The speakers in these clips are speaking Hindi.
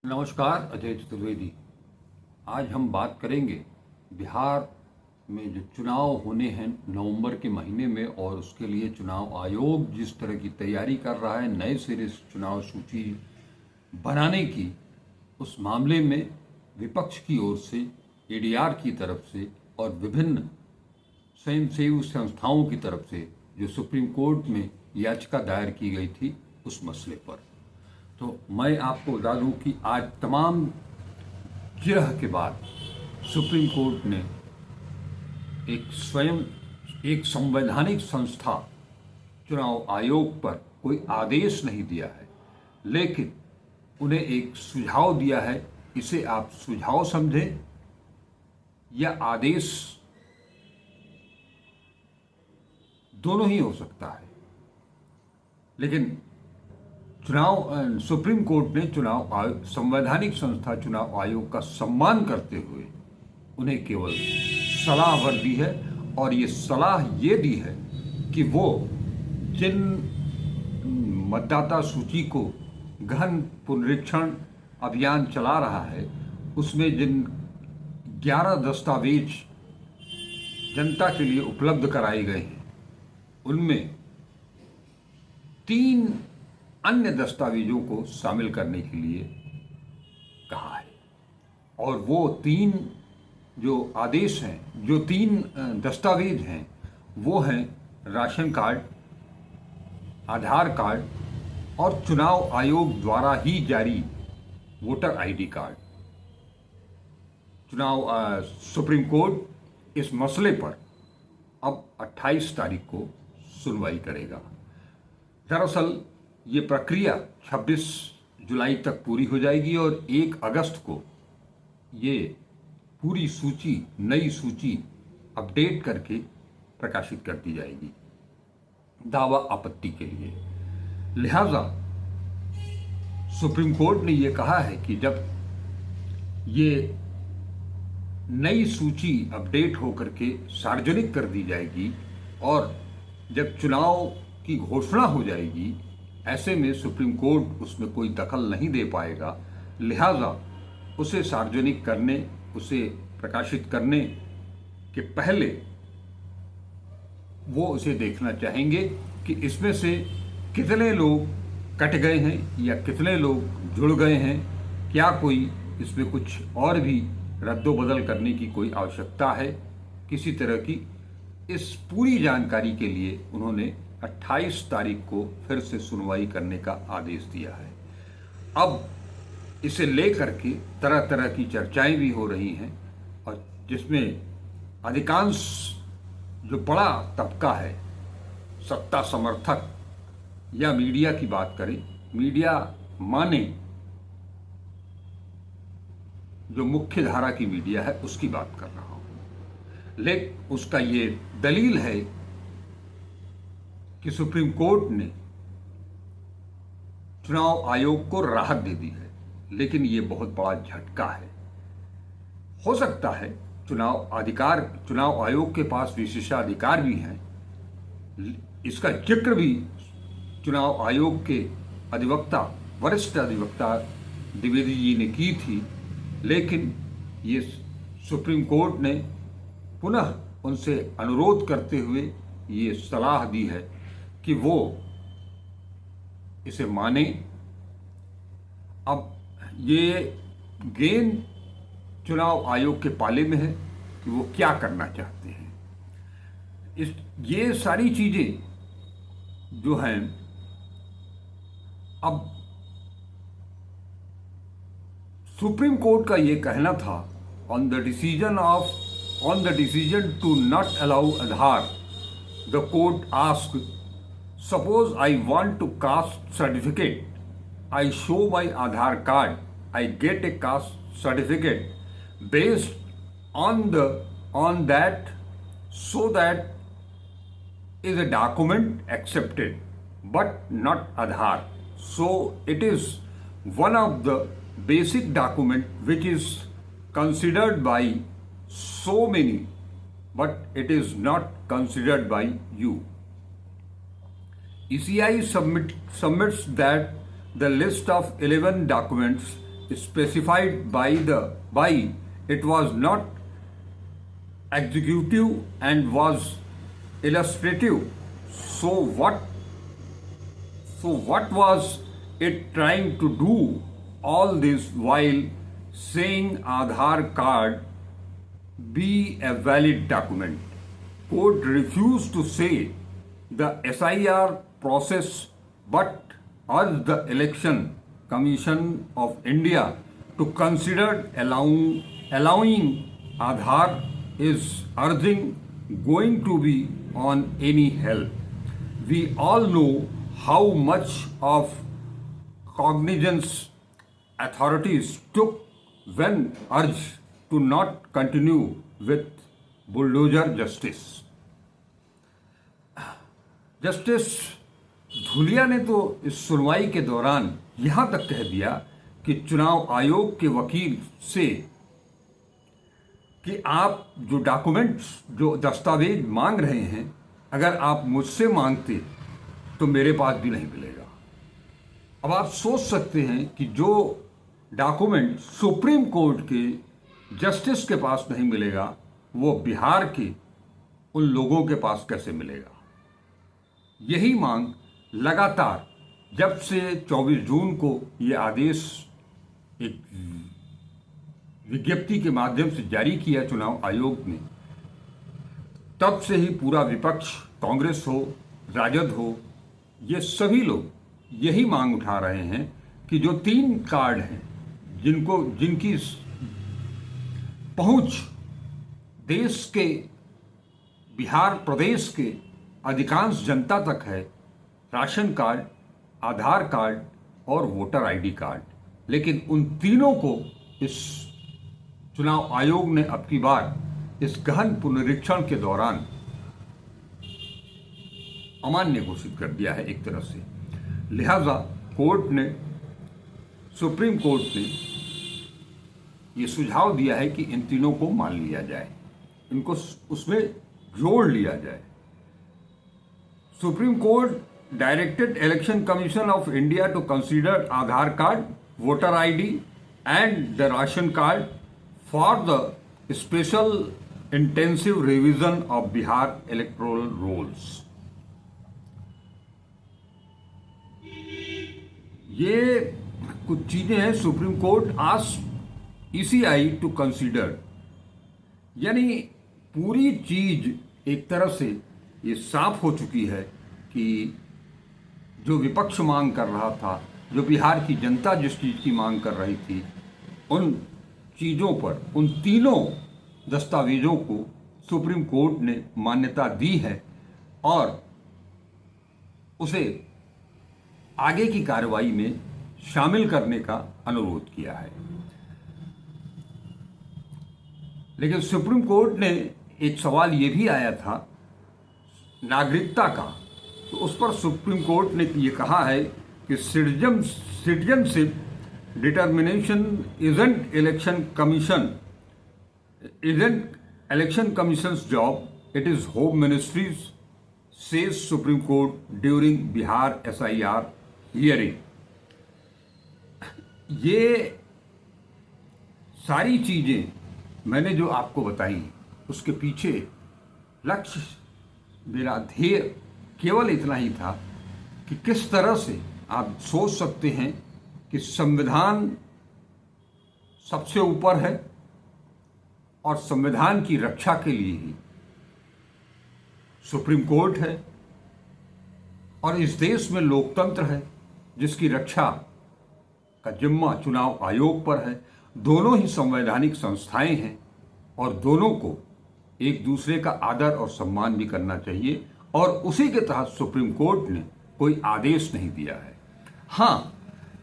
नमस्कार, अजय चतुर्वेदी। आज हम बात करेंगे बिहार में जो चुनाव होने हैं नवंबर के महीने में, और उसके लिए चुनाव आयोग जिस तरह की तैयारी कर रहा है नए सिरे से चुनाव सूची बनाने की, उस मामले में विपक्ष की ओर से, एडीआर की तरफ से और विभिन्न स्वयंसेवी संस्थाओं की तरफ से जो सुप्रीम कोर्ट में याचिका दायर की गई थी उस मसले पर। तो मैं आपको बता दूं कि आज तमाम जिरह के बाद सुप्रीम कोर्ट ने एक संवैधानिक संस्था चुनाव आयोग पर कोई आदेश नहीं दिया है, लेकिन उन्हें एक सुझाव दिया है। इसे आप सुझाव समझें या आदेश, दोनों ही हो सकता है। लेकिन सुप्रीम कोर्ट ने चुनाव आयोग, संवैधानिक संस्था चुनाव आयोग का सम्मान करते हुए उन्हें केवल सलाह भर दी है, और ये सलाह ये दी है कि वो जिन मतदाता सूची को गहन पुनरीक्षण अभियान चला रहा है, उसमें जिन 11 दस्तावेज जनता के लिए उपलब्ध कराए गए हैं, उनमें 3 अन्य दस्तावेजों को शामिल करने के लिए कहा है। और वो 3 जो आदेश हैं, जो 3 दस्तावेज हैं, वो हैं राशन कार्ड, आधार कार्ड और चुनाव आयोग द्वारा ही जारी voter ID card. Supreme court इस मसले पर अब 28 तारीख को सुनवाई करेगा। दरअसल ये प्रक्रिया 26 जुलाई तक पूरी हो जाएगी और 1 अगस्त को ये पूरी सूची, नई सूची अपडेट करके प्रकाशित कर दी जाएगी दावा आपत्ति के लिए। लिहाजा सुप्रीम कोर्ट ने ये कहा है कि जब ये नई सूची अपडेट होकर के सार्वजनिक कर दी जाएगी और जब चुनाव की घोषणा हो जाएगी, ऐसे में सुप्रीम कोर्ट उसमें कोई दखल नहीं दे पाएगा। लिहाजा उसे सार्वजनिक करने, उसे प्रकाशित करने के पहले वो उसे देखना चाहेंगे कि इसमें से कितने लोग कट गए हैं या कितने लोग जुड़ गए हैं, क्या कोई इसमें कुछ और भी रद्दोबदल करने की कोई आवश्यकता है, किसी तरह की। इस पूरी जानकारी के लिए उन्होंने 28 तारीख को फिर से सुनवाई करने का आदेश दिया है। अब इसे लेकर के तरह तरह की चर्चाएं भी हो रही हैं, और जिसमें अधिकांश जो बड़ा तबका है, सत्ता समर्थक या मीडिया की बात करें, मीडिया माने जो मुख्य धारा की मीडिया है उसकी बात कर रहा हूं। लेकिन उसका ये दलील है कि सुप्रीम कोर्ट ने चुनाव आयोग को राहत दे दी है, लेकिन ये बहुत बड़ा झटका है। हो सकता है चुनाव आयोग के पास विशेषाधिकार भी हैं, इसका जिक्र भी चुनाव आयोग के वरिष्ठ अधिवक्ता द्विवेदी जी ने की थी, लेकिन ये सुप्रीम कोर्ट ने पुनः उनसे अनुरोध करते हुए ये सलाह दी है कि वो इसे माने। अब ये गेंद चुनाव आयोग के पाले में है कि वो क्या करना चाहते हैं। ये सारी चीजें जो हैं, अब सुप्रीम कोर्ट का ये कहना था on the decision to not allow Aadhaar, the court asked, suppose I want to caste certificate, I show my Aadhaar card, I get a caste certificate based on that, so that is a document accepted, but not Aadhaar. So it is one of the basic document which is considered by so many, but it is not considered by you. ECI submits that the list of 11 documents specified by it was not executive and was illustrative. So what was it trying to do all this while saying Aadhaar card be a valid document? Court refused to say the SIR process but urged the Election Commission of India to consider allowing Aadhaar is urging going to be on any help. We all know how much of cognizance authorities took when urged to not continue with bulldozer justice. Justice Dhulia ने तो इस सुनवाई के दौरान यहां तक कह दिया कि चुनाव आयोग के वकील से कि आप जो डॉक्यूमेंट्स जो दस्तावेज मांग रहे हैं अगर आप मुझसे मांगते तो मेरे पास भी नहीं मिलेगा। अब आप सोच सकते हैं कि जो डॉक्यूमेंट सुप्रीम कोर्ट के जस्टिस के पास नहीं मिलेगा वो बिहार के उन लोगों के पास कैसे मिलेगा। यही मांग लगातार जब से 24 जून को ये आदेश एक विज्ञप्ति के माध्यम से जारी किया चुनाव आयोग ने, तब से ही पूरा विपक्ष, कांग्रेस हो, राजद हो, ये सभी लोग यही मांग उठा रहे हैं कि जो 3 कार्ड हैं जिनकी पहुंच देश के बिहार प्रदेश के अधिकांश जनता तक है, राशन कार्ड, आधार कार्ड और वोटर आईडी कार्ड, लेकिन उन तीनों को इस चुनाव आयोग ने अब की बार इस गहन पुनरीक्षण के दौरान अमान्य घोषित कर दिया है एक तरह से। लिहाजा सुप्रीम कोर्ट ने ये सुझाव दिया है कि इन तीनों को मान लिया जाए, इनको उसमें जोड़ लिया जाए। Supreme court directed Election Commission of India to consider Aadhaar card, voter ID and the ration card for the special intensive revision of Bihar electoral rolls. ये कुछ चीजें हैं supreme court asked ECI to consider, यानी पूरी चीज एक तरह से ये साफ हो चुकी है कि जो विपक्ष मांग कर रहा था, जो बिहार की जनता जिस चीज़ की मांग कर रही थी, उन चीज़ों पर, उन तीनों दस्तावेजों को सुप्रीम कोर्ट ने मान्यता दी है और उसे आगे की कार्रवाई में शामिल करने का अनुरोध किया है। लेकिन सुप्रीम कोर्ट ने एक सवाल ये भी आया था नागरिकता का, तो उस पर सुप्रीम कोर्ट ने ये कहा है कि citizenship determination isn't election commissions job, it is home ministries, says supreme court during Bihar SIR hearing. ये सारी चीजें मैंने जो आपको बताई उसके पीछे लक्ष्य, मेरा ध्येय केवल इतना ही था कि किस तरह से आप सोच सकते हैं कि संविधान सबसे ऊपर है और संविधान की रक्षा के लिए ही सुप्रीम कोर्ट है और इस देश में लोकतंत्र है जिसकी रक्षा का जिम्मा चुनाव आयोग पर है। दोनों ही संवैधानिक संस्थाएं हैं और दोनों को एक दूसरे का आदर और सम्मान भी करना चाहिए और उसी के तहत सुप्रीम कोर्ट ने कोई आदेश नहीं दिया है। हाँ,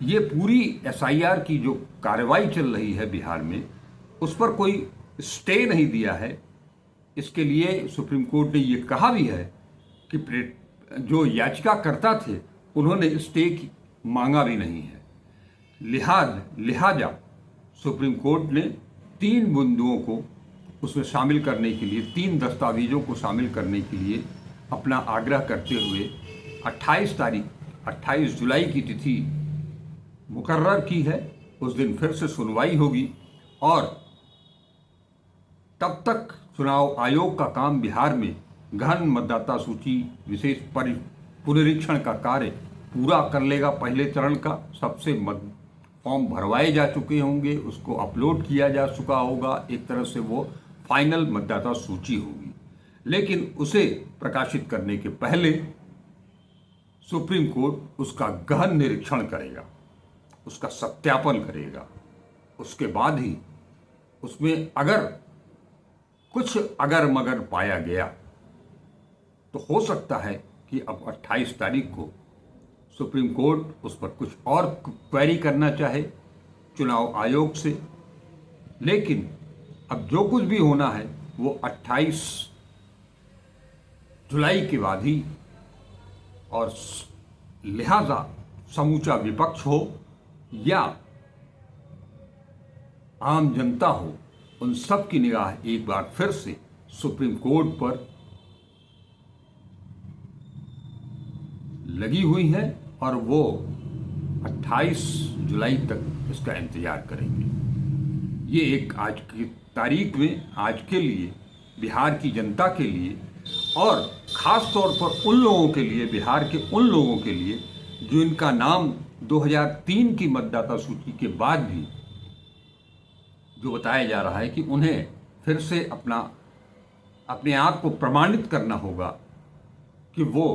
ये पूरी SIR की जो कार्रवाई चल रही है बिहार में, उस पर कोई स्टे नहीं दिया है। इसके लिए सुप्रीम कोर्ट ने ये कहा भी है कि जो याचिकाकर्ता थे उन्होंने स्टे मांगा भी नहीं है। लिहाजा सुप्रीम कोर्ट ने 3 बिंदुओं को उसमें शामिल करने के लिए, 3 दस्तावेजों को शामिल करने के लिए अपना आग्रह करते हुए 28 जुलाई की तिथि मुकर्रर की है उस दिन फिर से सुनवाई होगी और तब तक चुनाव आयोग का काम बिहार में गहन मतदाता सूची विशेष पुनरीक्षण का कार्य पूरा कर लेगा। पहले चरण का सबसे फॉर्म भरवाए जा चुके होंगे, उसको अपलोड किया जा चुका होगा, एक तरह से वो फाइनल मतदाता सूची होगी। लेकिन उसे प्रकाशित करने के पहले सुप्रीम कोर्ट उसका गहन निरीक्षण करेगा, उसका सत्यापन करेगा। उसके बाद ही उसमें अगर कुछ अगर मगर पाया गया तो हो सकता है कि अब 28 तारीख को सुप्रीम कोर्ट उस पर कुछ और क्वेरी करना चाहे चुनाव आयोग से। लेकिन अब जो कुछ भी होना है वो 28 जुलाई के बाद ही, और लिहाजा समूचा विपक्ष हो या आम जनता हो, उन सब की निगाह एक बार फिर से सुप्रीम कोर्ट पर लगी हुई है और वो 28 जुलाई तक इसका इंतजार करेंगे। ये एक आज की तारीख में, आज के लिए, बिहार की जनता के लिए और ख़ास तौर पर उन लोगों के लिए, बिहार के उन लोगों के लिए जो इनका नाम 2003 की मतदाता सूची के बाद भी जो बताया जा रहा है कि उन्हें फिर से अपने आप को प्रमाणित करना होगा कि वो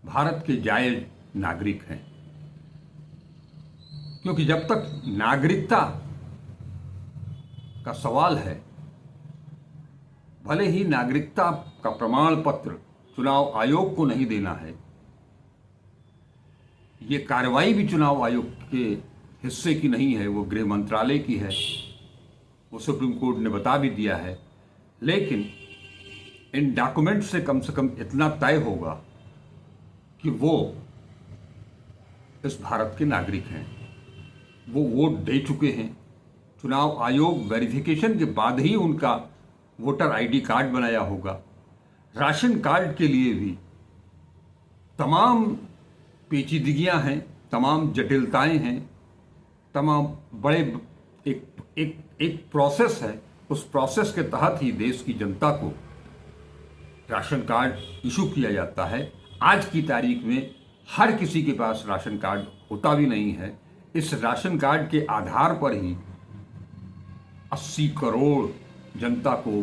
भारत के जायज नागरिक हैं। क्योंकि जब तक नागरिकता का सवाल है, भले ही नागरिकता का प्रमाण पत्र चुनाव आयोग को नहीं देना है, ये कार्रवाई भी चुनाव आयोग के हिस्से की नहीं है, वो गृह मंत्रालय की है, वो सुप्रीम कोर्ट ने बता भी दिया है। लेकिन इन डॉक्यूमेंट से कम इतना तय होगा कि वो इस भारत के नागरिक हैं, वो वोट दे चुके हैं। चुनाव आयोग वेरिफिकेशन के बाद ही उनका वोटर आईडी कार्ड बनाया होगा। राशन कार्ड के लिए भी तमाम पेचीदगियां हैं, तमाम जटिलताएं हैं, तमाम बड़े एक प्रोसेस है। उस प्रोसेस के तहत ही देश की जनता को राशन कार्ड इशू किया जाता है। आज की तारीख में हर किसी के पास राशन कार्ड होता भी नहीं है। इस राशन कार्ड के आधार पर ही 80 करोड़ जनता को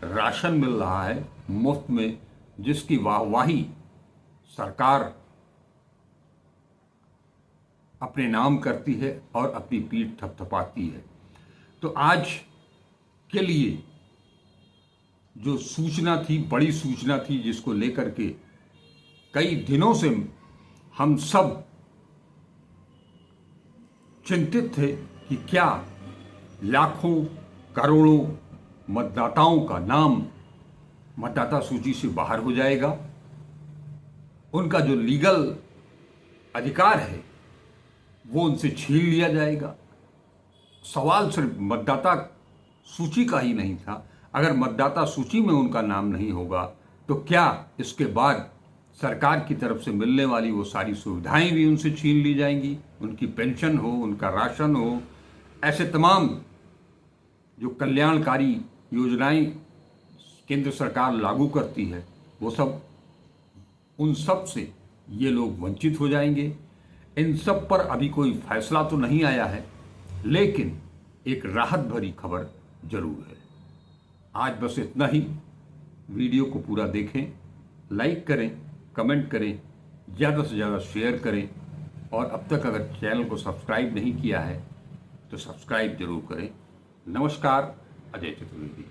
राशन मिल रहा है मुफ्त में, जिसकी वाहवाही सरकार अपने नाम करती है और अपनी पीठ थपथपाती है। तो आज के लिए जो सूचना थी, बड़ी सूचना थी, जिसको लेकर के कई दिनों से हम सब चिंतित थे कि क्या लाखों करोड़ों मतदाताओं का नाम मतदाता सूची से बाहर हो जाएगा, उनका जो लीगल अधिकार है वो उनसे छीन लिया जाएगा। सवाल सिर्फ मतदाता सूची का ही नहीं था। अगर मतदाता सूची में उनका नाम नहीं होगा तो क्या इसके बाद सरकार की तरफ से मिलने वाली वो सारी सुविधाएं भी उनसे छीन ली जाएंगी? उनकी पेंशन हो, उनका राशन हो, ऐसे तमाम जो कल्याणकारी योजनाएं केंद्र सरकार लागू करती है, वो सब, उन सब से ये लोग वंचित हो जाएंगे। इन सब पर अभी कोई फैसला तो नहीं आया है, लेकिन एक राहत भरी खबर जरूर है। आज बस इतना ही। वीडियो को पूरा देखें, लाइक करें, कमेंट करें, ज़्यादा से ज़्यादा शेयर करें और अब तक अगर चैनल को सब्सक्राइब नहीं किया है तो सब्सक्राइब जरूर करें। नमस्कार, अजय चतुर्वेदी।